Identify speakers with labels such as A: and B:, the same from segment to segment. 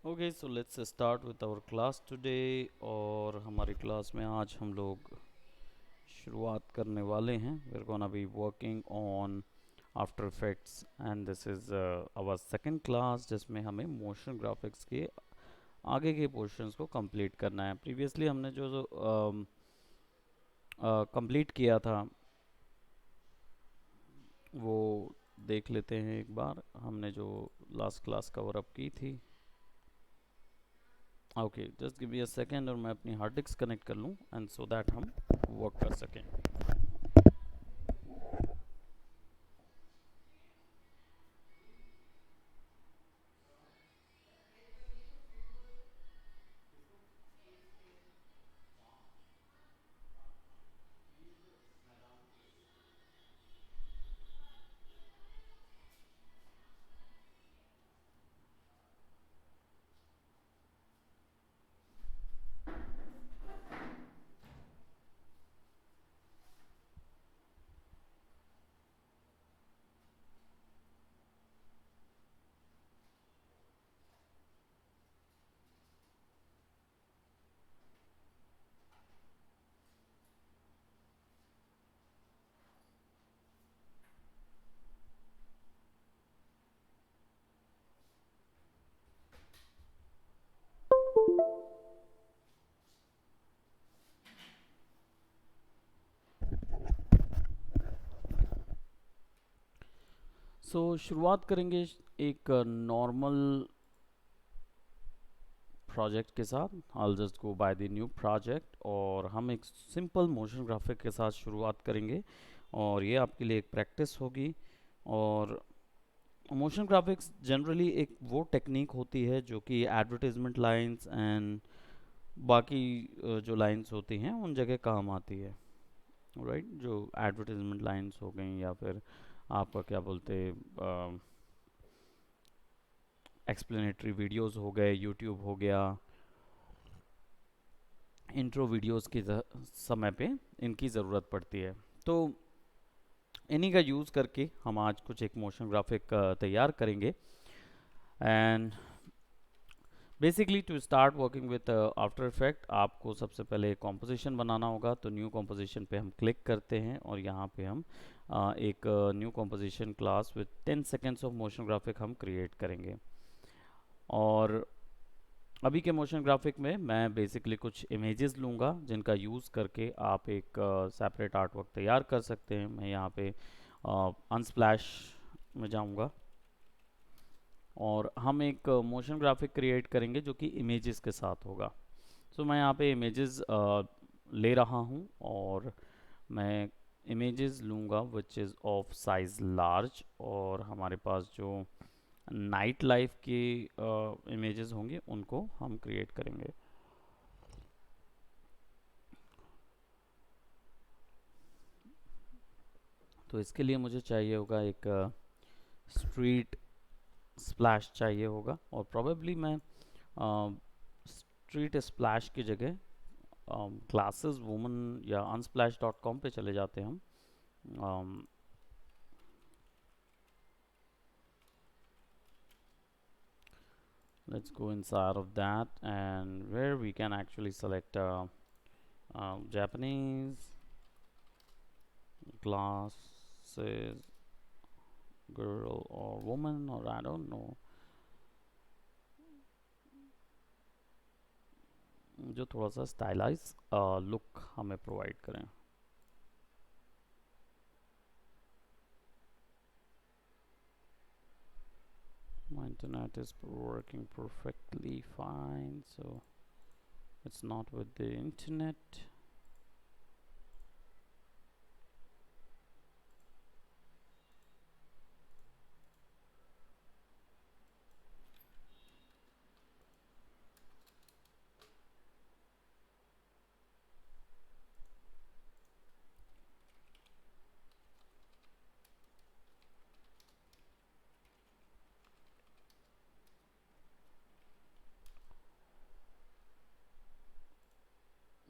A: Okay, so let's start with our class today. और हमारी class में आज हम लोग शुरुआत करने वाले हैं। We are gonna be working on after effects and this is our second class, जिसमें हमें मोशन ग्राफिक्स के आगे के पोर्शंस को कंप्लीट करना है। प्रीवियसली हमने जो जो कंप्लीट किया था वो देख लेते हैं एक बार। हमने जो लास्ट क्लास कवर अप की थी। Okay, just give me a second और मैं अपनी हार्ड डिस्क कनेक्ट कर लूँ एंड सो दैट हम वर्क कर सकें। शुरुआत करेंगे एक नॉर्मल प्रोजेक्ट के साथ। I'll just go by the new project और हम एक सिंपल मोशन ग्राफिक के साथ शुरुआत करेंगे और ये आपके लिए एक प्रैक्टिस होगी। और मोशन ग्राफिक्स जनरली एक वो टेक्निक होती है जो कि एडवर्टाइजमेंट लाइंस एंड बाकी जो लाइंस होती हैं उन जगह काम आती है। राइट, जो एडवर्टाइजमेंट लाइंस हो गई या फिर आपका क्या बोलते एक्सप्लेनेटरी वीडियोस हो गए, यूट्यूब हो गया, इंट्रो वीडियोस के समय पे इनकी ज़रूरत पड़ती है। तो इन्हीं का यूज़ करके हम आज कुछ एक मोशन ग्राफिक तैयार करेंगे। And basically to start working with after effect आपको सबसे पहले कॉम्पोजिशन बनाना होगा। तो न्यू कॉम्पोजिशन पे हम क्लिक करते हैं और यहाँ पे हम एक new composition class with 10 seconds of motion graphic हम क्रिएट करेंगे। और अभी के मोशन ग्राफिक में मैं बेसिकली कुछ इमेजेस लूँगा जिनका यूज़ करके आप एक सेपरेट आर्ट वर्क तैयार कर सकते हैं। मैं यहाँ पे अनस्प्लैश में जाऊँगा और हम एक मोशन ग्राफिक क्रिएट करेंगे जो कि इमेजेस के साथ होगा। मैं यहाँ पे इमेजेस ले रहा हूँ और मैं इमेजेस लूँगा which is of size large. और हमारे पास जो नाइट लाइफ के इमेजेस होंगे उनको हम क्रिएट करेंगे। तो इसके लिए मुझे चाहिए होगा एक स्ट्रीट स्प्लैश चाहिए होगा और प्रोबेबली मैं स्ट्रीट स्प्लैश की जगह क्लासेस वुमन या unsplash.com पे चले जाते हैं हम। Let's go inside of that and where we can actually select Japanese glasses girl or woman or I don't know, जो थोड़ा सा स्टाइलाइज लुक हमें प्रोवाइड करें। My internet is working perfectly fine, so it's not with the internet.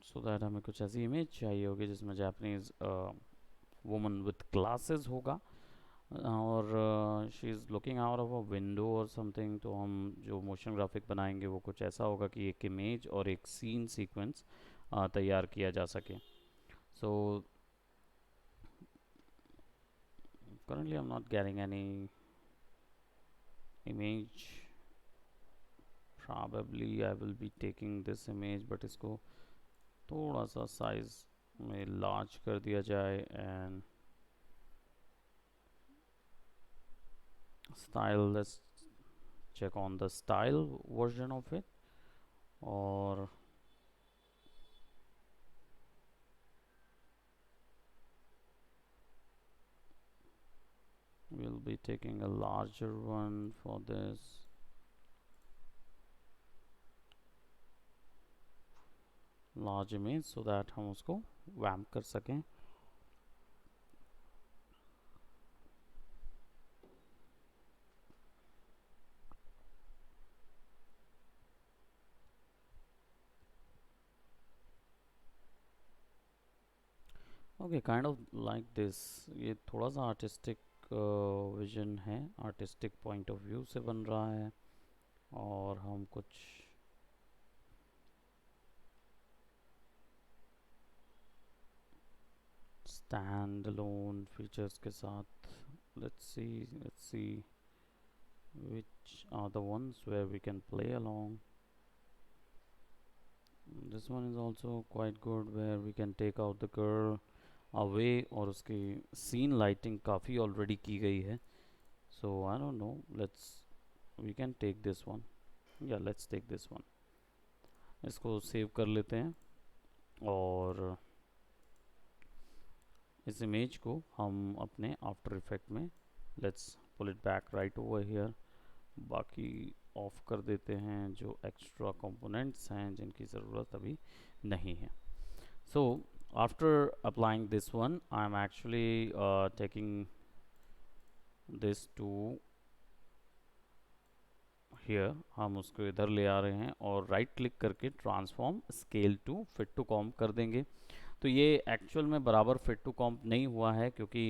A: So that हमें कुछ ऐसी image चाहिए होगी जिसमें जापानीज वुमन विथ ग्लासेस होगा। और she is looking out of a window और समथिंग। तो हम जो मोशन ग्राफिक बनाएंगे वो कुछ ऐसा होगा कि एक इमेज और एक सीन सीक्वेंस तैयार किया जा सके। सो currently I'm not getting any image. Probably I will be taking this image, but इसको थोड़ा सा साइज में लार्ज कर दिया जाए and style, let's check on the style version of it. Or we'll be taking a larger one for this, large image, so that हम उसको वैम्प कर सकें। Okay, kind of like this. ये थोड़ा सा आर्टिस्टिक विजन है, आर्टिस्टिक पॉइंट ऑफ व्यू से बन रहा है। और हम कुछ स्टैंड अलोन फीचर्स के साथ, let's see which are the ones where we can play along. This one is also quite good, where we can take out the girl away, और उसकी सीन लाइटिंग काफ़ी ऑलरेडी की गई है। So I don't know, we can take this one. Yeah, let's take this one. इसको save कर लेते हैं और इस इमेज को हम अपने आफ्टर इफेक्ट में, let's pull it back right over here, बाकी ऑफ कर देते हैं जो एक्स्ट्रा कंपोनेंट्स हैं जिनकी ज़रूरत अभी नहीं है। So after applying this one, I am actually taking this to here, हम उसको इधर ले आ रहे हैं और राइट क्लिक करके transform scale to fit to comp कर देंगे। तो ये एक्चुअल में बराबर फिट टू कॉम्प नहीं हुआ है क्योंकि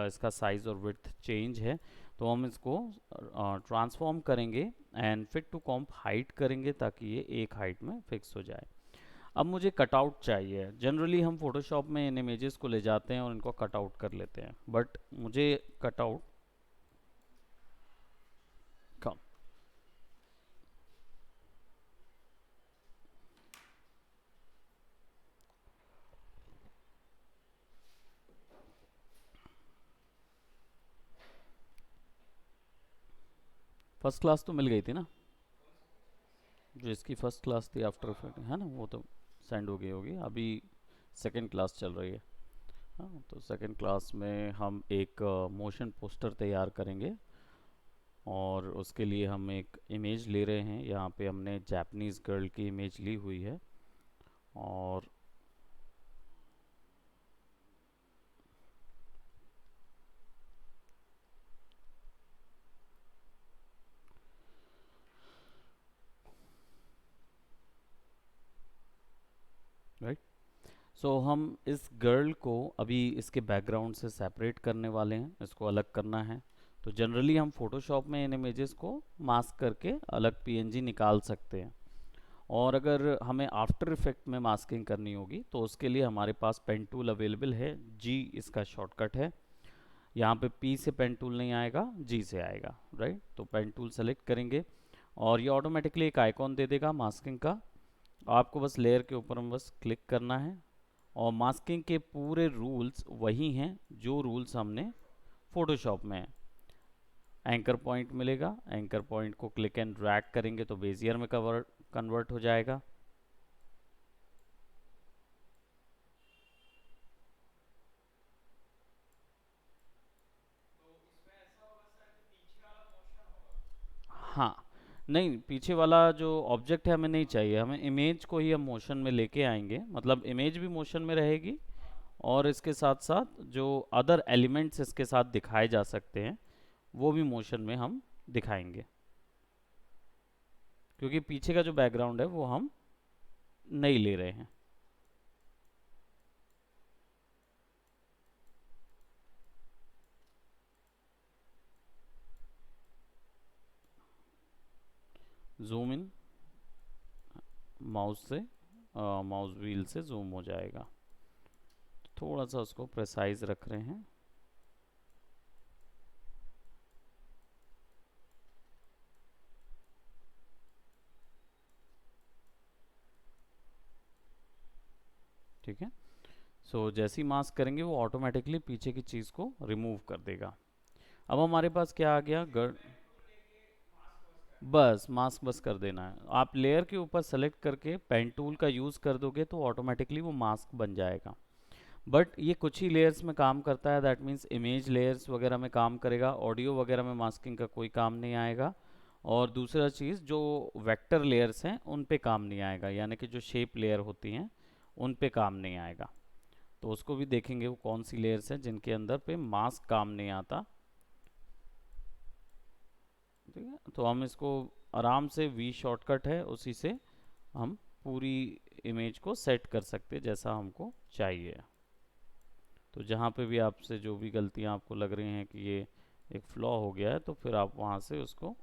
A: इसका साइज़ और विड्थ चेंज है। तो हम इसको ट्रांसफॉर्म करेंगे and fit to comp height करेंगे ताकि ये एक हाइट में फिक्स हो जाए। अब मुझे कटआउट चाहिए। जनरली हम फोटोशॉप में इन इमेजेस को ले जाते हैं और इनको कटआउट कर लेते हैं, बट मुझे कटआउट कम। फर्स्ट क्लास तो मिल गई थी ना, जो इसकी फर्स्ट क्लास थी आफ्टर इफेक्ट, है ना, वो तो सेंड हो गई होगी। अभी सेकंड क्लास चल रही है। हाँ, तो सेकंड क्लास में हम एक मोशन पोस्टर तैयार करेंगे और उसके लिए हम एक इमेज ले रहे हैं। यहाँ पे हमने जापानीज़ गर्ल की इमेज ली हुई है और राइट। सो हम इस गर्ल को अभी इसके बैकग्राउंड से सेपरेट करने वाले हैं, इसको अलग करना है। तो जनरली हम फोटोशॉप में इन इमेजेस को मास्क करके अलग पीएनजी निकाल सकते हैं। और अगर हमें आफ्टर इफेक्ट में मास्किंग करनी होगी तो उसके लिए हमारे पास पेन टूल अवेलेबल है। जी इसका शॉर्टकट है। यहाँ पे पी से पेन टूल नहीं आएगा, जी से आएगा, राइट। तो पेन टूल सेलेक्ट करेंगे और ये ऑटोमेटिकली एक आइकॉन दे देगा मास्किंग का। आपको बस लेयर के ऊपर में बस क्लिक करना है और मास्किंग के पूरे रूल्स वही हैं जो रूल्स हमने फोटोशॉप में हैं। एंकर पॉइंट मिलेगा, एंकर पॉइंट को क्लिक एंड ड्रैग करेंगे तो बेजियर में कन्वर्ट हो जाएगा। हाँ, नहीं, पीछे वाला जो ऑब्जेक्ट है हमें नहीं चाहिए, हमें इमेज को ही हम मोशन में लेके आएंगे। मतलब इमेज भी मोशन में रहेगी और इसके साथ साथ जो अदर एलिमेंट्स इसके साथ दिखाए जा सकते हैं वो भी मोशन में हम दिखाएंगे, क्योंकि पीछे का जो बैकग्राउंड है वो हम नहीं ले रहे हैं। जूम इन, माउस से माउस व्हील से जूम हो जाएगा। थोड़ा सा उसको प्रिसाइज रख रहे हैं। ठीक है, सो जैसे ही मास्क करेंगे वो ऑटोमेटिकली पीछे की चीज़ को रिमूव कर देगा। अब हमारे पास क्या आ गया, बस मास्क बस कर देना है। आप लेयर के ऊपर सेलेक्ट करके पेन टूल का यूज़ कर दोगे तो ऑटोमेटिकली वो मास्क बन जाएगा। बट ये कुछ ही लेयर्स में काम करता है, दैट मीन्स इमेज लेयर्स वगैरह में काम करेगा, ऑडियो वगैरह में मास्किंग का कोई काम नहीं आएगा। और दूसरा चीज़, जो वेक्टर लेयर्स हैं उन पे काम नहीं आएगा, यानी कि जो शेप लेयर होती हैं उन पे काम नहीं आएगा। तो उसको भी देखेंगे वो कौन सी लेयर्स हैं जिनके अंदर पे मास्क काम नहीं आता। ठीक है, तो हम इसको आराम से, वी शॉर्टकट है उसी से हम पूरी इमेज को सेट कर सकते हैं जैसा हमको चाहिए। तो जहाँ पे भी आपसे जो भी गलतियाँ आपको लग रही हैं कि ये एक फ्लॉ हो गया है, तो फिर आप वहाँ से उसको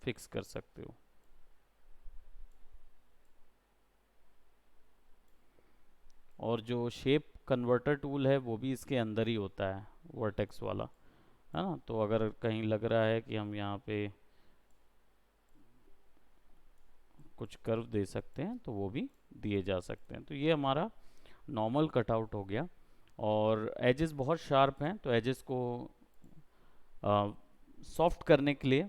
A: फिक्स कर सकते हो। और जो शेप कन्वर्टर टूल है वो भी इसके अंदर ही होता है, वर्टेक्स वाला, है ना। तो अगर कहीं लग रहा है कि हम यहाँ पे कुछ कर्व दे सकते हैं तो वो भी दिए जा सकते हैं। तो ये हमारा नॉर्मल कटआउट हो गया। और एजेस बहुत शार्प हैं, तो एजेस को सॉफ्ट करने के लिए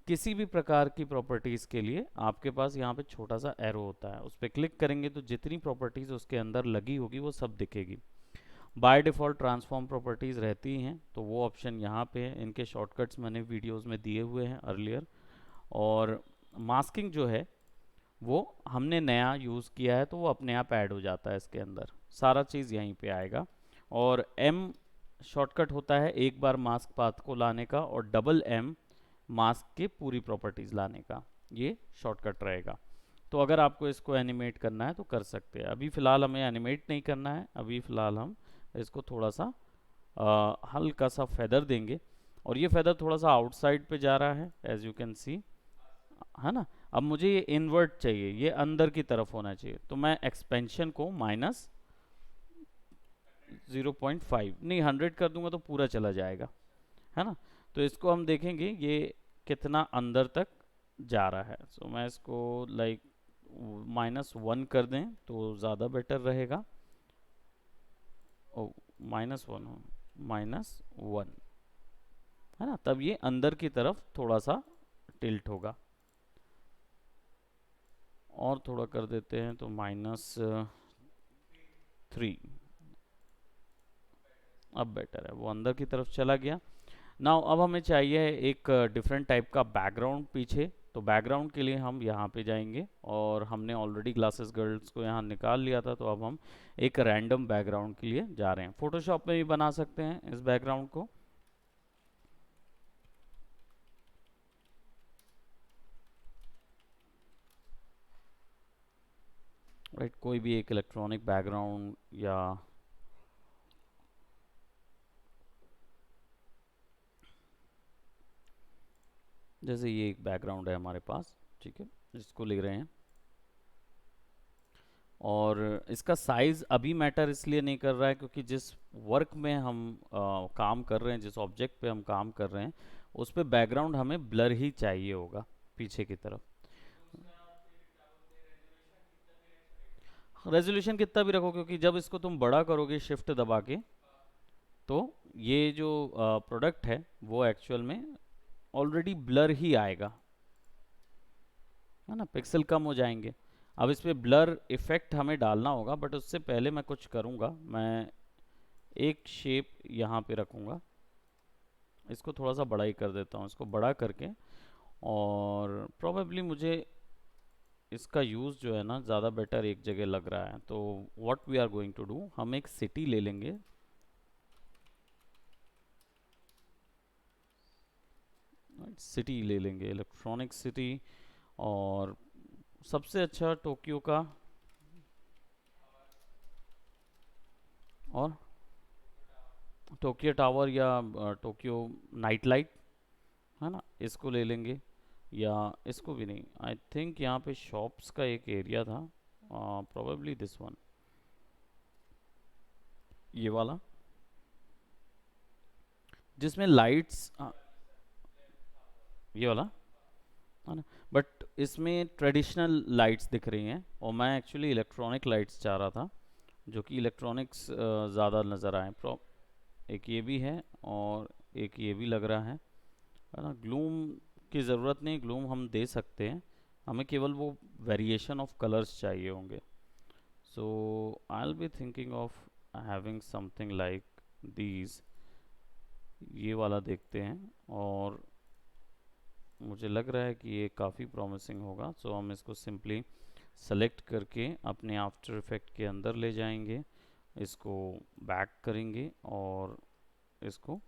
A: किसी भी प्रकार की प्रॉपर्टीज़ के लिए आपके पास यहाँ पे छोटा सा एरो होता है, उस पर क्लिक करेंगे तो जितनी प्रॉपर्टीज़ उसके अंदर लगी होगी वो सब दिखेगी। बाय डिफ़ॉल्ट ट्रांसफॉर्म प्रॉपर्टीज़ रहती हैं, तो वो ऑप्शन यहाँ पे है। इनके शॉर्टकट्स मैंने वीडियोस में दिए हुए हैं अर्लियर। और मास्किंग जो है वो हमने नया यूज़ किया है, तो वो अपने आप ऐड हो जाता है इसके अंदर, सारा चीज़ यहीं पे आएगा। और एम शॉर्टकट होता है एक बार मास्क पाथ को लाने का, और डबल एम मास्क की पूरी प्रॉपर्टीज़ लाने का, ये शॉर्टकट रहेगा। तो अगर आपको इसको एनिमेट करना है तो कर सकते हैं। अभी फ़िलहाल हमें एनिमेट नहीं करना है, अभी फ़िलहाल हम इसको थोड़ा सा हल्का सा फेदर देंगे। और ये फेदर थोड़ा सा आउटसाइड पे जा रहा है, एज यू कैन सी, है ना। अब मुझे ये इन्वर्ट चाहिए, ये अंदर की तरफ होना चाहिए, तो मैं एक्सपेंशन को -0.5 नहीं 100 कर दूंगा तो पूरा चला जाएगा, है ना। तो इसको हम देखेंगे ये कितना अंदर तक जा रहा है। सो मैं इसको लाइक -1 कर दें तो ज़्यादा बेटर रहेगा। ओ, -1 हो, -1, है ना, तब ये अंदर की तरफ थोड़ा सा टिल्ट होगा। और थोड़ा कर देते हैं तो -3, अब बेटर है, वो अंदर की तरफ चला गया। नाउ अब हमें चाहिए एक डिफरेंट टाइप का बैकग्राउंड पीछे। तो बैकग्राउंड के लिए हम यहाँ पे जाएंगे, और हमने ऑलरेडी ग्लासेस गर्ल्स को यहाँ निकाल लिया था, तो अब हम एक रैंडम बैकग्राउंड के लिए जा रहे हैं। फोटोशॉप में भी बना सकते हैं इस बैकग्राउंड को। राइट, कोई भी एक इलेक्ट्रॉनिक बैकग्राउंड, या जैसे ये एक बैकग्राउंड है हमारे पास, ठीक है, जिसको ले रहे हैं। और इसका साइज़ अभी मैटर इसलिए नहीं कर रहा है क्योंकि जिस वर्क में हम काम कर रहे हैं, जिस ऑब्जेक्ट पे हम काम कर रहे हैं, उस पे बैकग्राउंड हमें ब्लर ही चाहिए होगा पीछे की तरफ। रेजोल्यूशन कितना भी रखो, क्योंकि जब इसको तुम बड़ा करोगे शिफ्ट दबा के, तो ये जो प्रोडक्ट है वो एक्चुअल में ऑलरेडी ब्लर ही आएगा, है ना, पिक्सल कम हो जाएंगे। अब इस पे ब्लर इफेक्ट हमें डालना होगा, बट उससे पहले मैं कुछ करूँगा, मैं एक शेप यहाँ पे रखूँगा, इसको थोड़ा सा बड़ा ही कर देता हूँ, इसको बड़ा करके। और प्रोबेबली मुझे इसका यूज़ जो है ना ज़्यादा बेटर एक जगह लग रहा है। तो what we are going to do, हम एक सिटी ले लेंगे, सिटी ले लेंगे, इलेक्ट्रॉनिक सिटी। और सबसे अच्छा टोक्यो का, और टोक्यो टावर, या टोक्यो नाइट लाइट, है ना, इसको ले लेंगे। या इसको भी नहीं, आई थिंक यहाँ पे शॉप्स का एक एरिया था, प्रोबेबली दिस वन, ये वाला, जिसमें लाइट्स, ये वाला है ना, बट इसमें ट्रेडिशनल लाइट्स दिख रही हैं और मैं एक्चुअली इलेक्ट्रॉनिक लाइट्स चाह रहा था, जो कि इलेक्ट्रॉनिक्स ज़्यादा नज़र आए। एक ये भी है और एक ये भी लग रहा है ना। ग्लूम की ज़रूरत नहीं, ग्लूम हम दे सकते हैं, हमें केवल वो वेरिएशन ऑफ कलर्स चाहिए होंगे। So I will be thinking of having something like these, ये वाला देखते हैं, और मुझे लग रहा है कि ये काफ़ी प्रॉमिसिंग होगा। सो हम इसको सिंपली सेलेक्ट करके अपने आफ्टर इफेक्ट के अंदर ले जाएंगे, इसको बैक करेंगे और इसको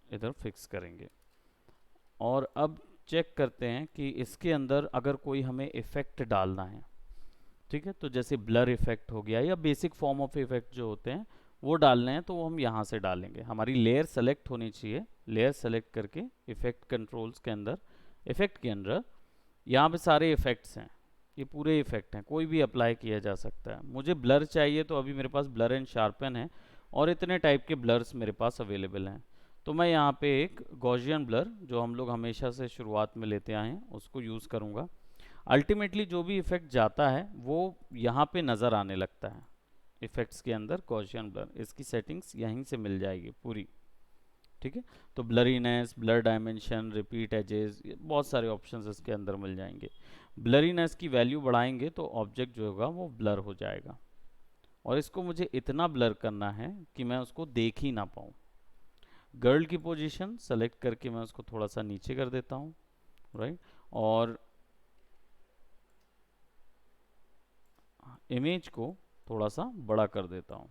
A: इधर फिक्स करेंगे। और अब चेक करते हैं कि इसके अंदर अगर कोई हमें इफ़ेक्ट डालना है, ठीक है, तो जैसे ब्लर इफ़ेक्ट हो गया या बेसिक फॉर्म ऑफ इफ़ेक्ट जो होते हैं वो डालने हैं, तो वो हम यहाँ से डालेंगे। हमारी लेयर सेलेक्ट होनी चाहिए, लेयर सेलेक्ट करके इफ़ेक्ट कंट्रोल्स के अंदर, इफ़ेक्ट के अंदर यहाँ पे सारे इफ़ेक्ट्स हैं, ये पूरे इफ़ेक्ट हैं, कोई भी अप्लाई किया जा सकता है। मुझे ब्लर चाहिए तो अभी मेरे पास ब्लर एंड शार्पन है और इतने टाइप के ब्लर्स मेरे पास अवेलेबल हैं। तो मैं यहाँ पे एक गॉसियन ब्लर, जो हम लोग हमेशा से शुरुआत में लेते आए हैं, उसको यूज़ करूँगा। अल्टीमेटली जो भी इफ़ेक्ट जाता है वो यहाँ पे नज़र आने लगता है इफ़ेक्ट्स के अंदर। गॉसियन ब्लर, इसकी सेटिंग्स यहीं से मिल जाएगी पूरी, ठीक है। तो blurriness, blur dimension, repeat edges, बहुत सारे ऑप्शंस इसके अंदर मिल जाएंगे। ब्लरीनेस की वैल्यू बढ़ाएंगे तो ऑब्जेक्ट जो होगा वो ब्लर हो जाएगा, और इसको मुझे इतना ब्लर करना है कि मैं उसको देख ही ना पाऊँ। गर्ल की पोजीशन सेलेक्ट करके मैं उसको थोड़ा सा नीचे कर देता हूँ, राइट, और इमेज को थोड़ा सा बड़ा कर देता हूँ,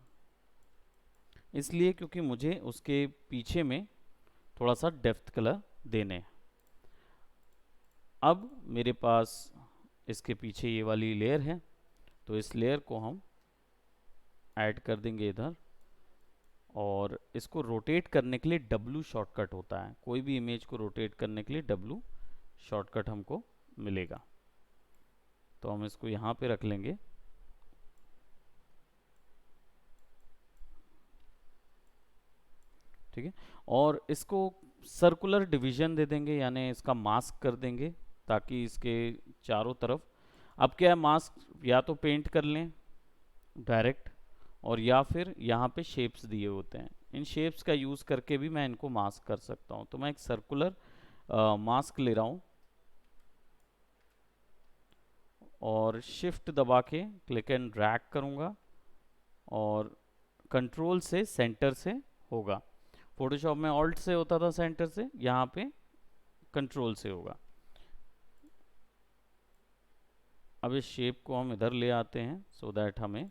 A: इसलिए क्योंकि मुझे उसके पीछे में थोड़ा सा डेप्थ कलर देने हैं। अब मेरे पास इसके पीछे ये वाली लेयर है, तो इस लेयर को हम ऐड कर देंगे इधर, और इसको रोटेट करने के लिए W शॉर्टकट होता है, कोई भी इमेज को रोटेट करने के लिए W शॉर्टकट हमको मिलेगा। तो हम इसको यहाँ पे रख लेंगे, ठीक है, और इसको सर्कुलर डिवीजन दे देंगे, यानी इसका मास्क कर देंगे ताकि इसके चारों तरफ, अब क्या है, मास्क या तो पेंट कर लें डायरेक्ट, और या फिर यहाँ पे शेप्स दिए होते हैं, इन शेप्स का यूज़ करके भी मैं इनको मास्क कर सकता हूँ। तो मैं एक सर्कुलर मास्क ले रहा हूँ और शिफ्ट दबा के क्लिक एंड ड्रैग करूँगा, और कंट्रोल से सेंटर से होगा। फोटोशॉप में ऑल्ट से होता था सेंटर से, यहाँ पे कंट्रोल से होगा। अब इस शेप को हम इधर ले आते हैं सो दैट हमें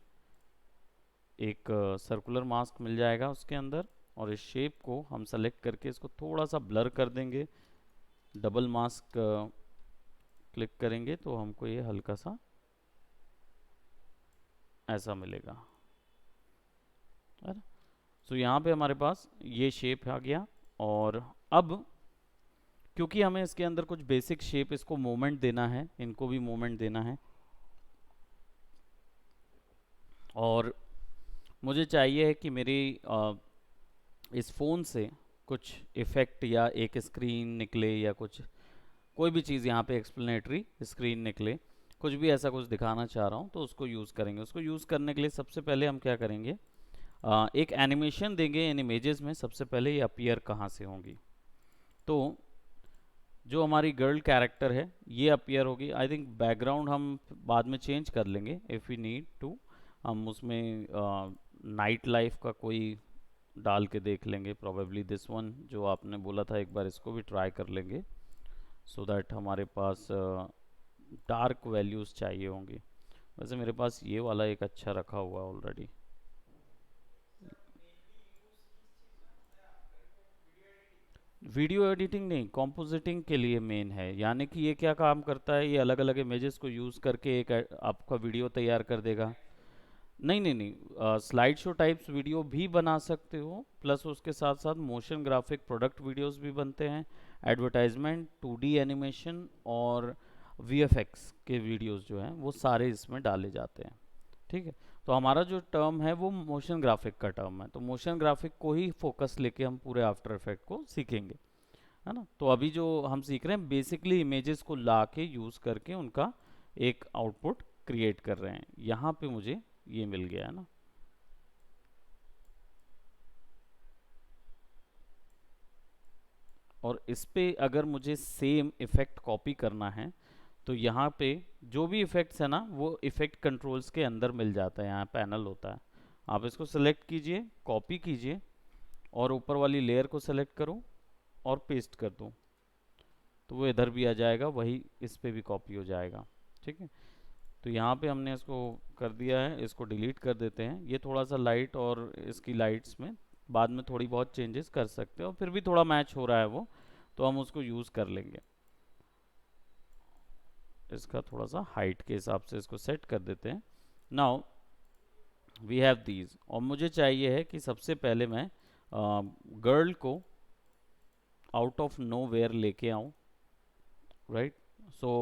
A: एक सर्कुलर मास्क मिल जाएगा उसके अंदर, और इस शेप को हम सेलेक्ट करके इसको थोड़ा सा ब्लर कर देंगे। डबल मास्क क्लिक करेंगे तो हमको ये हल्का सा ऐसा मिलेगा, है ना। सो यहाँ पे हमारे पास ये शेप आ गया, और अब क्योंकि हमें इसके अंदर कुछ बेसिक शेप, इसको मूवमेंट देना है, इनको भी मूवमेंट देना है, और मुझे चाहिए है कि मेरी इस फ़ोन से कुछ इफ़ेक्ट या एक स्क्रीन निकले, या कुछ कोई भी चीज़ यहाँ पे एक्सप्लेनेटरी स्क्रीन निकले, कुछ भी ऐसा कुछ दिखाना चाह रहा हूँ तो उसको यूज़ करेंगे। उसको यूज़ करने के लिए सबसे पहले हम क्या करेंगे, एक एनिमेशन देंगे इन इमेजेस में। सबसे पहले ये अपीयर कहाँ से होंगी, तो जो हमारी गर्ल कैरेक्टर है ये अपीयर होगी। आई थिंक बैकग्राउंड हम बाद में चेंज कर लेंगे इफ़ वी नीड टू, हम उसमें नाइट लाइफ का कोई डाल के देख लेंगे, प्रोबेबली दिस वन जो आपने बोला था, एक बार इसको भी ट्राई कर लेंगे सो दैट हमारे पास डार्क वैल्यूज़ चाहिए होंगी। वैसे मेरे पास ये वाला एक अच्छा रखा हुआ ऑलरेडी। वीडियो एडिटिंग नहीं, कॉम्पोजिटिंग के लिए मेन है, यानी कि ये क्या काम करता है, ये अलग अलग इमेजेस को यूज़ करके एक आपका वीडियो तैयार कर देगा। नहीं नहीं नहीं, स्लाइड शो टाइप्स वीडियो भी बना सकते हो, प्लस उसके साथ साथ मोशन ग्राफिक प्रोडक्ट वीडियोस भी बनते हैं, एडवर्टाइजमेंट, 2D एनिमेशन और VFX के वीडियोस जो हैं वो सारे इसमें डाले जाते हैं। ठीक है, तो हमारा जो टर्म है वो मोशन ग्राफिक का टर्म है, तो मोशन ग्राफिक को ही फोकस लेके हम पूरे आफ्टर इफेक्ट को सीखेंगे, है ना। तो अभी जो हम सीख रहे हैं बेसिकली इमेजेस को ला के यूज़ करके उनका एक आउटपुट क्रिएट कर रहे हैं। यहाँ पे मुझे ये मिल गया है ना। और इस पे अगर मुझे सेम इफेक्ट कॉपी करना है तो यहाँ पे जो भी इफेक्ट्स है ना वो इफेक्ट कंट्रोल्स के अंदर मिल जाता है, यहाँ पैनल होता है। आप इसको सेलेक्ट कीजिए, कॉपी कीजिए और ऊपर वाली लेयर को सेलेक्ट करूँ और पेस्ट कर दूँ, तो वो इधर भी आ जाएगा, वही इस पे भी कॉपी हो जाएगा। ठीक है, तो यहाँ पे हमने इसको कर दिया है, इसको डिलीट कर देते हैं। ये थोड़ा सा लाइट और इसकी लाइट्स में बाद में थोड़ी बहुत चेंजेस कर सकते हैं, और फिर भी थोड़ा मैच हो रहा है वो, तो हम उसको यूज़ कर लेंगे। इसका थोड़ा सा हाइट के हिसाब से इसको सेट कर देते हैं। नाउ वी हैव दीज, और मुझे चाहिए है कि सबसे पहले मैं गर्ल को आउट ऑफ नो वेयर लेके आऊँ, राइट। सो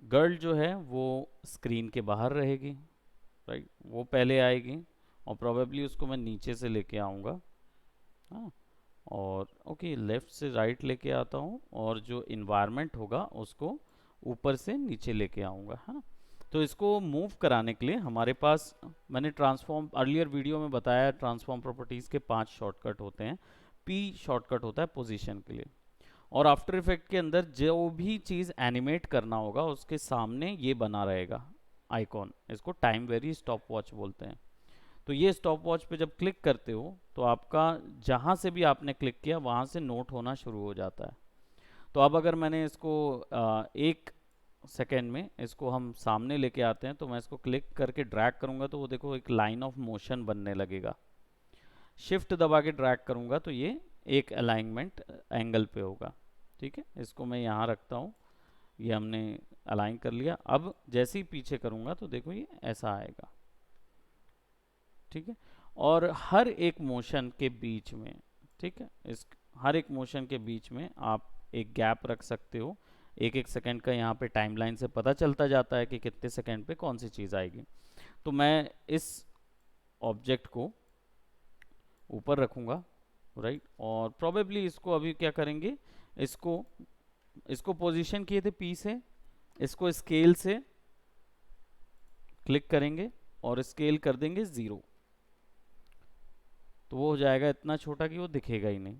A: गर्ल जो है वो स्क्रीन के बाहर रहेगी, राइट, वो पहले आएगी, और प्रोबेबली उसको मैं नीचे से लेके आऊँगा। हाँ, और ओके लेफ़्ट से राइट लेके आता हूँ, और जो इन्वायरमेंट होगा उसको ऊपर से नीचे लेके आऊँगा, है ना। तो इसको मूव कराने के लिए हमारे पास, मैंने ट्रांसफॉर्म अर्लियर वीडियो में बताया, ट्रांसफॉर्म प्रॉपर्टीज़ के 5 शॉर्टकट होते हैं। P शॉर्टकट होता है पोजीशन के लिए, और आफ्टर इफेक्ट के अंदर जो भी चीज़ एनिमेट करना होगा उसके सामने ये बना रहेगा आइकॉन, इसको टाइम वेरी स्टॉप वॉच बोलते हैं। तो ये स्टॉप वॉच पे जब क्लिक करते हो तो आपका जहाँ से भी आपने क्लिक किया वहाँ से नोट होना शुरू हो जाता है। तो अब अगर मैंने इसको 1 सेकेंड में इसको हम सामने लेके आते हैं, तो मैं इसको क्लिक करके ड्रैग करूँगा तो वो देखो एक लाइन ऑफ मोशन बनने लगेगा। शिफ्ट दबा के ड्रैग करूँगा तो ये एक अलाइनमेंट एंगल पे होगा। ठीक है, इसको मैं यहाँ रखता हूँ, ये हमने अलाइन कर लिया। अब जैसे ही पीछे करूँगा तो देखो ये ऐसा आएगा। ठीक है, और हर एक मोशन के बीच में, ठीक है, इस हर एक मोशन के बीच में आप एक गैप रख सकते हो। 1 1 सेकंड का यहाँ पे टाइमलाइन से पता चलता जाता है कि कितने सेकंड पे कौन सी चीज़ आएगी। तो मैं इस ऑब्जेक्ट को ऊपर रखूँगा, राइट, और प्रोबेबली इसको अभी क्या करेंगे, इसको इसको पोजीशन किए थे P से, इसको स्केल से क्लिक करेंगे और स्केल कर देंगे 0, तो वो हो जाएगा इतना छोटा कि वो दिखेगा ही नहीं,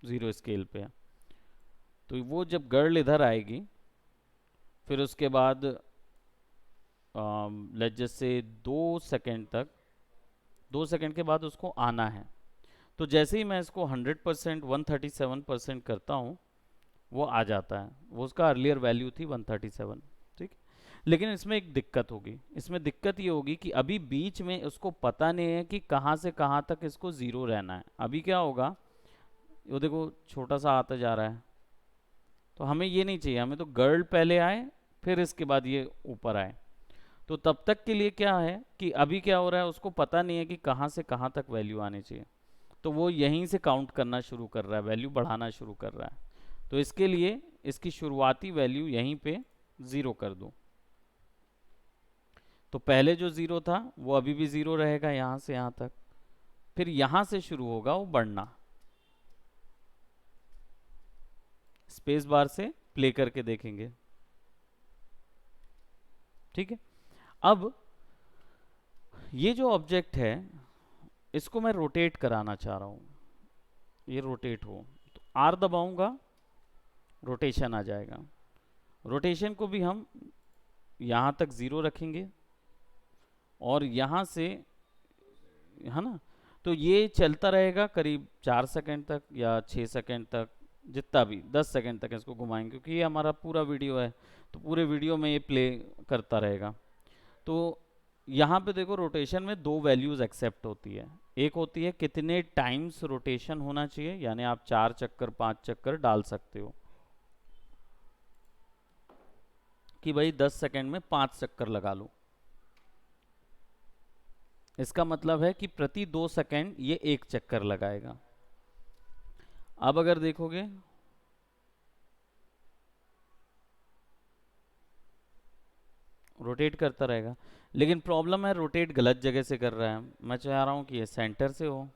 A: 0 स्केल पे। तो वो जब गर्ल इधर आएगी, फिर उसके बाद लेट जस्ट से 2 सेकंड तक, 2 सेकंड के बाद उसको आना है। तो जैसे ही मैं इसको 100% 137% करता हूँ वो आ जाता है, वो उसका अर्लियर वैल्यू थी 137। ठीक, लेकिन इसमें एक दिक्कत होगी, इसमें दिक्कत ये होगी कि अभी बीच में उसको पता नहीं है कि कहाँ से कहाँ तक इसको 0 रहना है। अभी क्या होगा, वो देखो छोटा सा आता जा रहा है, तो हमें ये नहीं चाहिए, हमें तो गर्ल पहले आए फिर इसके बाद ये ऊपर आए। तो तब तक के लिए क्या है कि अभी क्या हो रहा है, उसको पता नहीं है कि कहाँ से कहाँ तक वैल्यू आनी चाहिए, तो वो यहीं से काउंट करना शुरू कर रहा है, वैल्यू बढ़ाना शुरू कर रहा है। तो इसके लिए इसकी शुरुआती वैल्यू यहीं पे 0 कर दूं, तो पहले जो 0 था वो अभी भी 0 रहेगा यहाँ से यहाँ तक, फिर यहाँ से शुरू होगा वो बढ़ना। स्पेस बार से प्ले करके देखेंगे। ठीक है, अब ये जो ऑब्जेक्ट है इसको मैं रोटेट कराना चाह रहा हूँ, ये रोटेट हो, तो आर दबाऊंगा, रोटेशन आ जाएगा। रोटेशन को भी हम यहाँ तक 0 रखेंगे और यहाँ से, है ना, तो ये चलता रहेगा करीब 4 सेकंड तक या 6 सेकंड तक, जितना भी 10 सेकंड तक इसको घुमाएंगे, क्योंकि ये हमारा पूरा वीडियो है, तो पूरे वीडियो में ये प्ले करता रहेगा। तो यहाँ पे देखो रोटेशन में 2 वैल्यूज एक्सेप्ट होती है, एक होती है कितने टाइम्स रोटेशन होना चाहिए, यानी आप 4 चक्कर 5 चक्कर डाल सकते हो कि भाई 10 सेकंड में 5 चक्कर लगा लो, इसका मतलब है कि प्रति 2 सेकंड ये एक चक्कर लगाएगा। अब अगर देखोगे रोटेट करता रहेगा, लेकिन प्रॉब्लम है रोटेट गलत जगह से कर रहा है। मैं चाह रहा हूँ कि ये सेंटर से हो,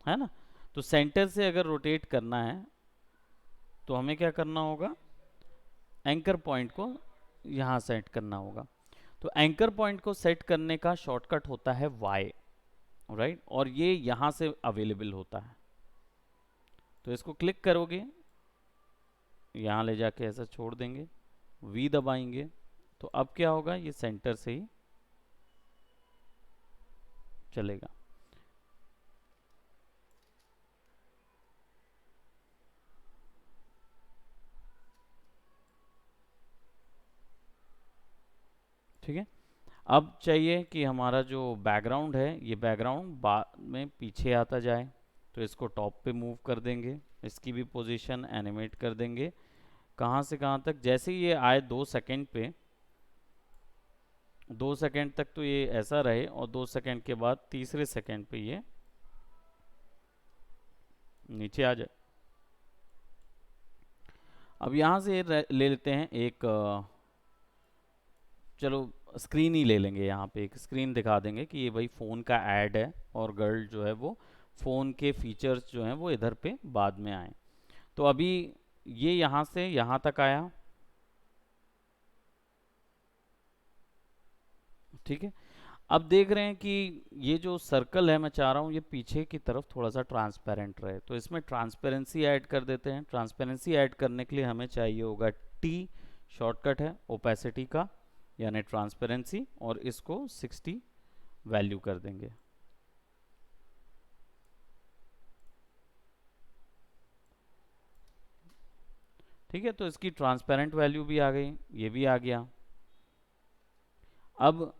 A: है ना। तो सेंटर से अगर रोटेट करना है तो हमें क्या करना होगा, एंकर पॉइंट को यहाँ सेट करना होगा। तो एंकर पॉइंट को सेट करने का शॉर्टकट होता है वाई, राइट, और ये यहाँ से अवेलेबल होता है। तो इसको क्लिक करोगे, यहाँ ले जाके ऐसा छोड़ देंगे, वी दबाएंगे, तो अब क्या होगा, ये सेंटर से ही चलेगा। ठीक है। अब चाहिए कि हमारा जो बैकग्राउंड है, ये बैकग्राउंड बाद में पीछे आता जाए, तो इसको टॉप पे मूव कर देंगे, इसकी भी पोजीशन एनिमेट कर देंगे। कहाँ से कहाँ तक, जैसे ही ये आए 2 सेकंड पे, 2 सेकंड तक तो ये ऐसा रहे, और 2 सेकंड के बाद तीसरे सेकंड पे ये नीचे आ जाए। अब यहाँ से ले लेते हैं एक चलो स्क्रीन ही ले लेंगे, यहाँ पे एक स्क्रीन दिखा देंगे कि ये भाई फ़ोन का ऐड है, और गर्ल जो है वो फ़ोन के फीचर्स जो हैं वो इधर पे बाद में आए। तो अभी ये यहाँ से यहाँ तक आया, ठीक है। अब देख रहे हैं कि ये जो सर्कल है, मैं चाह रहा हूँ ये पीछे की तरफ थोड़ा सा ट्रांसपेरेंट रहे, तो इसमें ट्रांसपेरेंसी ऐड कर देते हैं। ट्रांसपेरेंसी ऐड करने के लिए हमें चाहिए होगा टी, शॉर्टकट है ओपेसिटी का, यानी ट्रांसपेरेंसी, और इसको 60 वैल्यू कर देंगे। ठीक है, तो इसकी ट्रांसपेरेंट वैल्यू भी आ गई, ये भी आ गया। अब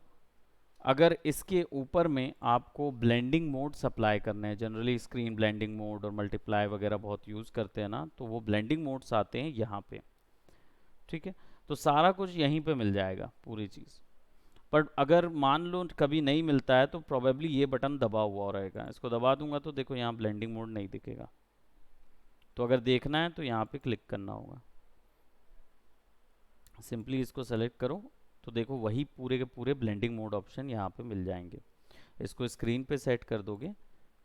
A: अगर इसके ऊपर में आपको ब्लेंडिंग मोड सप्लाई करने हैं, जनरली स्क्रीन ब्लेंडिंग मोड और मल्टीप्लाई वगैरह बहुत यूज़ करते हैं ना, तो वो ब्लेंडिंग मोड्स आते हैं यहाँ पे। ठीक है, तो सारा कुछ यहीं पे मिल जाएगा पूरी चीज़। पर अगर मान लो कभी नहीं मिलता है तो प्रोबेबली ये बटन दबा हुआ रहेगा, इसको दबा दूंगा तो देखो यहाँ ब्लेंडिंग मोड नहीं दिखेगा। तो अगर देखना है तो यहाँ पे क्लिक करना होगा, सिंपली इसको सेलेक्ट करो, तो देखो वही पूरे के पूरे ब्लेंडिंग मोड ऑप्शन यहाँ पे मिल जाएंगे। इसको स्क्रीन पे सेट कर दोगे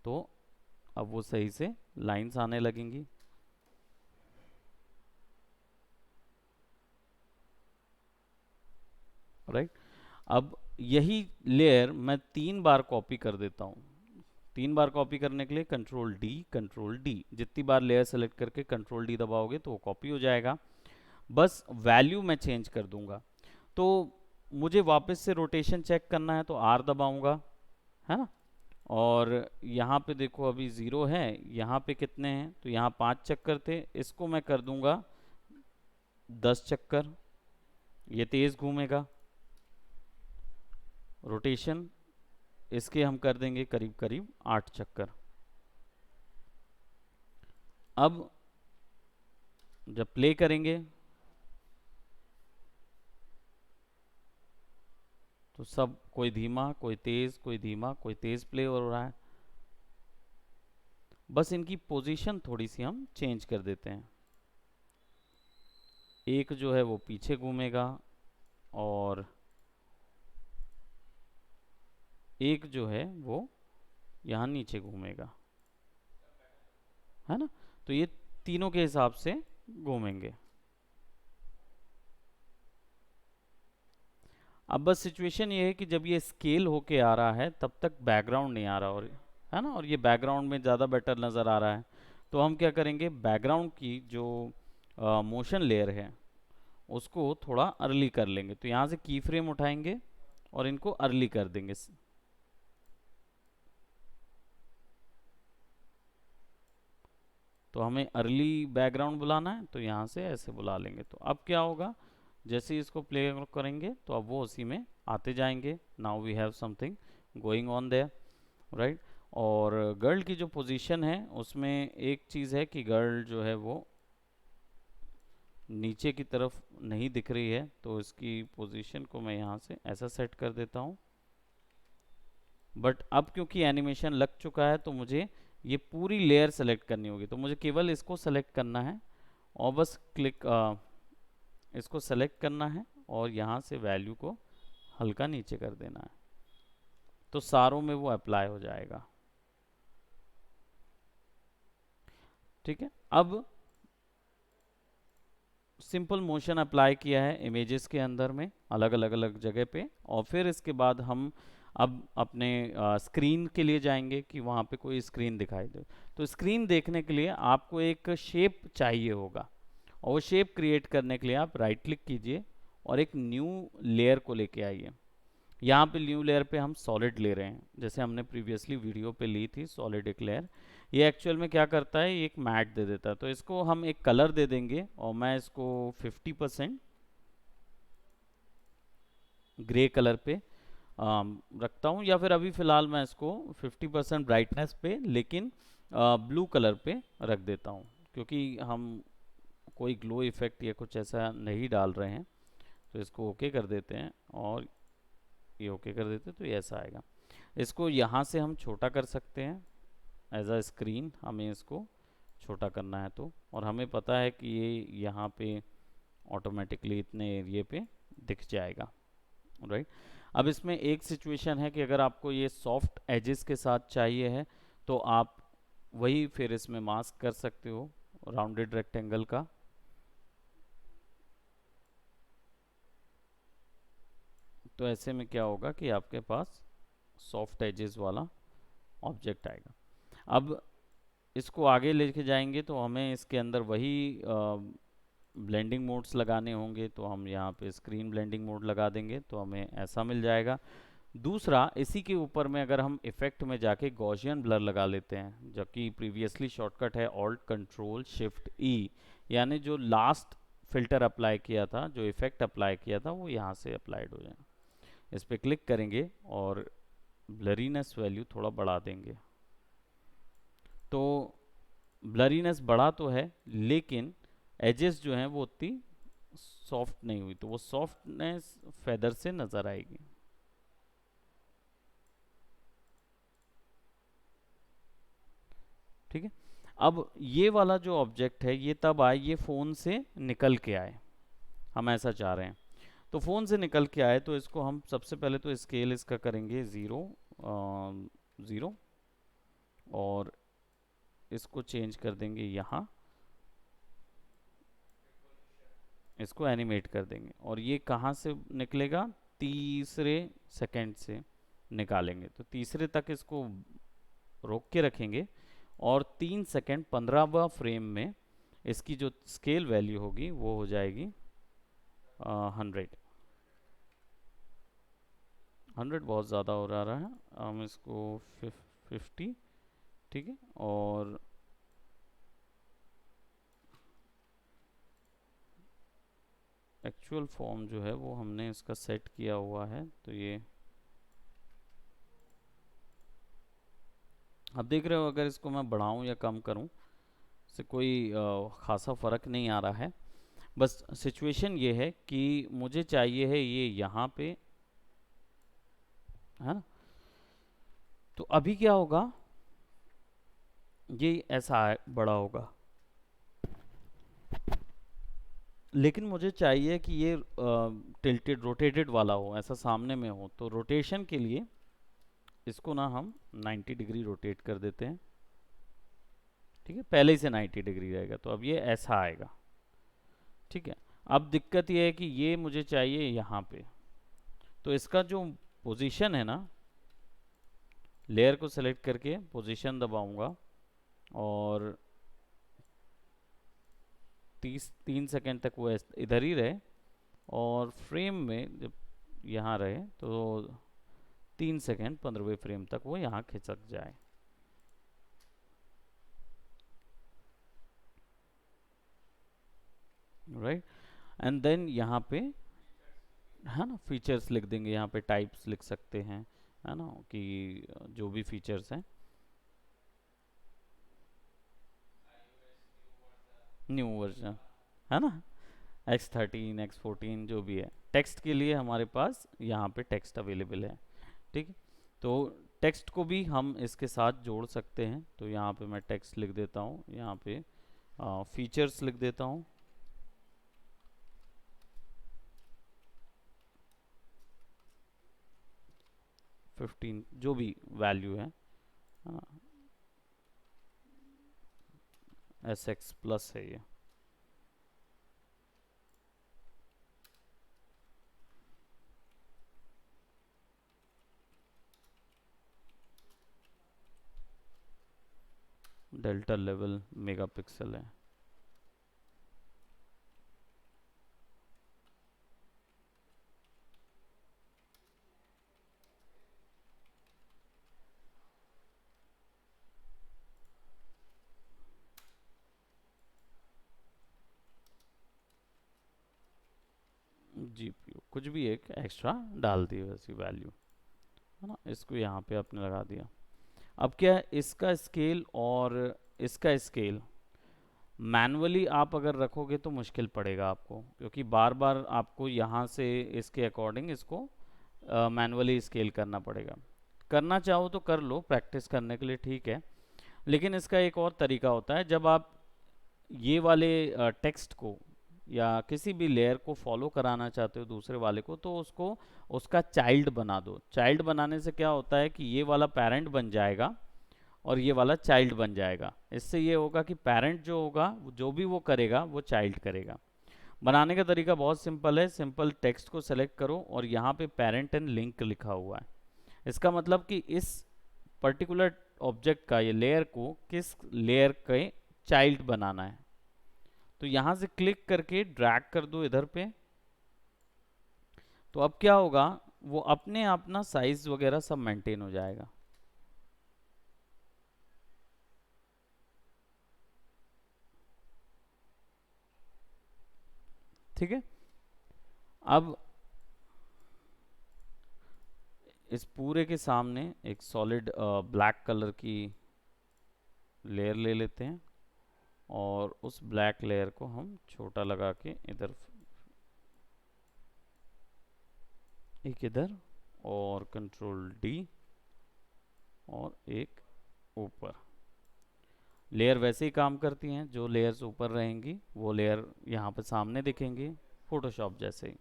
A: तो अब वो सही से लाइंस आने लगेंगी। राइट, अब यही लेयर मैं 3 बार कॉपी कर देता हूँ। 3 बार कॉपी करने के लिए कंट्रोल डी, जितनी बार लेयर सेलेक्ट करके कंट्रोल डी दबाओगे तो वो कॉपी हो जाएगा। बस वैल्यू मैं चेंज कर दूंगा। तो मुझे वापस से रोटेशन चेक करना है तो आर दबाऊंगा, है ना। और यहाँ पे देखो अभी 0 है, यहाँ पे कितने हैं, तो यहाँ 5 चक्कर थे, इसको मैं कर दूंगा 10 चक्कर, ये तेज घूमेगा। रोटेशन इसके हम कर देंगे करीब करीब 8 चक्कर। अब जब प्ले करेंगे तो सब कोई धीमा, कोई तेज, कोई धीमा, कोई तेज प्ले हो रहा है। बस इनकी पोजीशन थोड़ी सी हम चेंज कर देते हैं। एक जो है वो पीछे घूमेगा, और एक जो है वो यहाँ नीचे घूमेगा, है ना। तो ये तीनों के हिसाब से घूमेंगे। अब बस सिचुएशन ये है कि जब ये स्केल होके आ रहा है तब तक बैकग्राउंड नहीं आ रहा, और है ना, और ये बैकग्राउंड में ज़्यादा बेटर नज़र आ रहा है। तो हम क्या करेंगे, बैकग्राउंड की जो मोशन लेयर है उसको थोड़ा अर्ली कर लेंगे। तो यहाँ से की फ्रेम उठाएंगे और इनको अर्ली कर देंगे। तो हमें अर्ली बैकग्राउंड बुलाना है तो यहाँ से ऐसे बुला लेंगे। तो अब क्या होगा, जैसे ही इसको प्ले करेंगे तो अब वो उसी में आते जाएंगे। Now we have something going on there, right. और गर्ल की जो पोजीशन है उसमें एक चीज़ है कि गर्ल जो है वो नीचे की तरफ नहीं दिख रही है, तो इसकी पोजीशन को मैं यहाँ से ऐसा सेट कर देता हूँ। बट अब क्योंकि एनिमेशन लग चुका है तो मुझे ये पूरी लेयर सेलेक्ट करनी होगी, तो मुझे केवल इसको सेलेक्ट करना है और बस क्लिक इसको सेलेक्ट करना है और यहाँ से वैल्यू को हल्का नीचे कर देना है, तो सारों में वो अप्लाई हो जाएगा। ठीक है, अब सिंपल मोशन अप्लाई किया है इमेजेस के अंदर में अलग अलग अलग जगह पे, और फिर इसके बाद हम अब अपने स्क्रीन के लिए जाएंगे कि वहाँ पे कोई स्क्रीन दिखाई दे। तो स्क्रीन देखने के लिए आपको एक शेप चाहिए होगा, और वो शेप क्रिएट करने के लिए आप राइट क्लिक कीजिए और एक न्यू लेयर को लेके आइए। यहाँ पे न्यू लेयर पे हम सॉलिड ले रहे हैं, जैसे हमने प्रीवियसली वीडियो पे ली थी सॉलिड एक लेयर। ये एक्चुअल में क्या करता है, ये एक मैट दे देता है, तो इसको हम एक कलर दे देंगे और मैं इसको 50% ग्रे कलर पे रखता हूँ, या फिर अभी फ़िलहाल मैं इसको 50% ब्राइटनेस पे लेकिन ब्लू कलर पे रख देता हूँ, क्योंकि हम कोई ग्लो इफेक्ट या कुछ ऐसा नहीं डाल रहे हैं। तो इसको ओके कर देते हैं और ये ओके कर देते हैं, तो ये ऐसा आएगा। इसको यहाँ से हम छोटा कर सकते हैं एज अ स्क्रीन, हमें इसको छोटा करना है तो, और हमें पता है कि ये यहाँ पे ऑटोमेटिकली इतने एरिए पे दिख जाएगा, राइट। अब इसमें एक सिचुएशन है कि अगर आपको ये सॉफ्ट एजेस के साथ चाहिए है तो आप वही फिर इसमें मास्क कर सकते हो राउंडेड रेक्टेंगल का। तो ऐसे में क्या होगा कि आपके पास सॉफ्ट एजेस वाला ऑब्जेक्ट आएगा। अब इसको आगे लेके जाएंगे तो हमें इसके अंदर वही ब्लेंडिंग मोड्स लगाने होंगे, तो हम यहाँ पे स्क्रीन ब्लेंडिंग मोड लगा देंगे तो हमें ऐसा मिल जाएगा। दूसरा, इसी के ऊपर में अगर हम इफेक्ट में जाके गॉसियन ब्लर लगा लेते हैं, जबकि प्रीवियसली शॉर्टकट है ऑल्ट कंट्रोल शिफ्ट ई, यानी जो लास्ट फिल्टर अप्लाई किया था, जो इफेक्ट अप्लाई किया था, वो यहाँ से अप्लाइड हो जाए। इस पर क्लिक करेंगे और ब्लरीनेस वैल्यू थोड़ा बढ़ा देंगे। तो ब्लरीनेस बढ़ा तो है लेकिन एजेस जो हैं वो उतनी सॉफ्ट नहीं हुई, तो वो सॉफ्टनेस फेदर से नज़र आएगी। ठीक है, अब ये वाला जो ऑब्जेक्ट है ये तब आए, ये फ़ोन से निकल के आए, हम ऐसा चाह रहे हैं। तो फ़ोन से निकल के आए तो इसको हम सबसे पहले तो स्केल इसका करेंगे 0 और इसको चेंज कर देंगे यहाँ, इसको एनिमेट कर देंगे, और ये कहाँ से निकलेगा, तीसरे सेकंड से निकालेंगे। तो तीसरे तक इसको रोक के रखेंगे और 3 सेकंड 15वां फ्रेम में इसकी जो स्केल वैल्यू होगी वो हो जाएगी 100। 100 बहुत ज़्यादा हो रहा है, हम इसको 50, ठीक है, और एक्चुअल फॉर्म जो है वो हमने इसका सेट किया हुआ है, तो ये अब देख रहे हो, अगर इसको मैं बढ़ाऊं या कम करूं से कोई ख़ासा फ़र्क नहीं आ रहा है। बस सिचुएशन ये है कि मुझे चाहिए है ये यहाँ पे, है ना। तो अभी क्या होगा, ये ऐसा बड़ा होगा, लेकिन मुझे चाहिए कि ये टिल्टेड रोटेटेड वाला हो, ऐसा सामने में हो। तो रोटेशन के लिए इसको ना हम 90 डिग्री रोटेट कर देते हैं, ठीक है, पहले ही से 90 डिग्री रहेगा, तो अब ये ऐसा आएगा। ठीक है, अब दिक्कत ये है कि ये मुझे चाहिए यहाँ पे, तो इसका जो पोजीशन है ना, लेयर को सेलेक्ट करके पोजीशन दबाऊंगा और 3 सेकंड तक वो इधर ही रहे, और फ्रेम में जब यहाँ रहे तो 3 सेकंड 15वें फ्रेम तक वो यहाँ खिसक जाए। राइट, एंड देन यहाँ पे है ना फीचर्स लिख देंगे, यहाँ पे टाइप्स लिख सकते हैं, है ना, कि जो भी फीचर्स हैं, न्यू वर्जन, है ना, X13 X14 जो भी है। टेक्स्ट के लिए हमारे पास यहाँ पे टेक्स्ट अवेलेबल है, ठीक है। तो टेक्स्ट को भी हम इसके साथ जोड़ सकते हैं। तो यहाँ पे मैं टेक्स्ट लिख देता हूँ, यहाँ पे फीचर्स लिख देता हूँ। फिफ्टीन जो भी वैल्यू है ना, SX प्लस है ये। डेल्टा लेवल मेगापिक्सल है। GPU कुछ भी एक एक्स्ट्रा डाल दी वैसी वैल्यू, है ना, इसको यहाँ पे आपने लगा दिया। अब क्या है, इसका स्केल और इसका स्केल मैनुअली आप अगर रखोगे तो मुश्किल पड़ेगा आपको, क्योंकि बार बार आपको यहाँ से इसके अकॉर्डिंग इसको मैनुअली स्केल करना पड़ेगा। करना चाहो तो कर लो, प्रैक्टिस करने के लिए ठीक है। लेकिन इसका एक और तरीका होता है, जब आप ये वाले टेक्स्ट को या किसी भी लेयर को फॉलो कराना चाहते हो दूसरे वाले को, तो उसको उसका चाइल्ड बना दो। चाइल्ड बनाने से क्या होता है कि ये वाला पेरेंट बन जाएगा और ये वाला चाइल्ड बन जाएगा। इससे ये होगा कि पेरेंट जो होगा जो भी वो करेगा वो चाइल्ड करेगा। बनाने का तरीका बहुत सिंपल है। सिंपल टेक्स्ट को सेलेक्ट करो और यहाँ पे पेरेंट एंड लिंक लिखा हुआ है। इसका मतलब कि इस पर्टिकुलर ऑब्जेक्ट का, ये लेयर को किस लेयर के चाइल्ड बनाना है। तो यहाँ से क्लिक करके ड्रैग कर दो इधर पे। तो अब क्या होगा, वो अपने आप ना साइज वगैरह सब मेंटेन हो जाएगा। ठीक है। अब इस पूरे के सामने एक सॉलिड ब्लैक कलर की लेयर ले लेते हैं और उस ब्लैक लेयर को हम छोटा लगा के इधर, एक इधर और कंट्रोल D और एक ऊपर। लेयर वैसे ही काम करती हैं, जो लेयर्स ऊपर रहेंगी वो लेयर यहाँ पे सामने दिखेंगी, फोटोशॉप जैसे ही।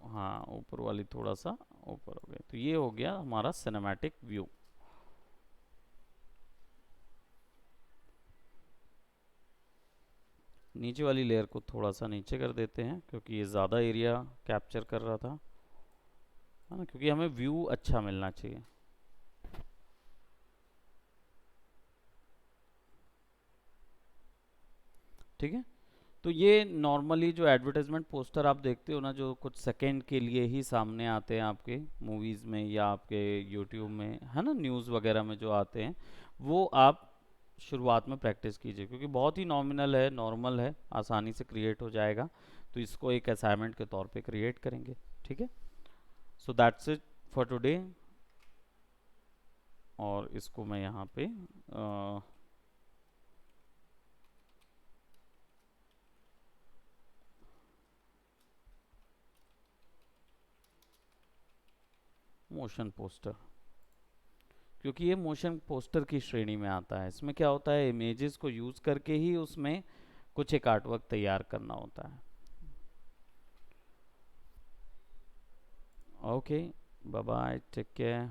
A: हाँ, ऊपर वाली थोड़ा सा ऊपर हो गई। तो ये हो गया हमारा सिनेमैटिक व्यू। नीचे वाली लेयर को थोड़ा सा नीचे कर देते हैं, क्योंकि ये ज़्यादा एरिया कैप्चर कर रहा था, है ना, क्योंकि हमें व्यू अच्छा मिलना चाहिए। ठीक है। तो ये नॉर्मली जो एडवर्टाइजमेंट पोस्टर आप देखते हो ना, जो कुछ सेकंड के लिए ही सामने आते हैं आपके मूवीज़ में या आपके यूट्यूब में, है ना, न्यूज़ वगैरह में जो आते हैं, वो आप शुरुआत में प्रैक्टिस कीजिए, क्योंकि बहुत ही नॉमिनल है, नॉर्मल है, आसानी से क्रिएट हो जाएगा। तो इसको एक असाइनमेंट के तौर पे क्रिएट करेंगे। ठीक है। So that's it for today. और इसको मैं यहाँ पे मोशन पोस्टर, क्योंकि ये मोशन पोस्टर की श्रेणी में आता है। इसमें क्या होता है, इमेजेस को यूज़ करके ही उसमें कुछ एक आर्टवर्क तैयार करना होता है। Okay, bye bye, take care.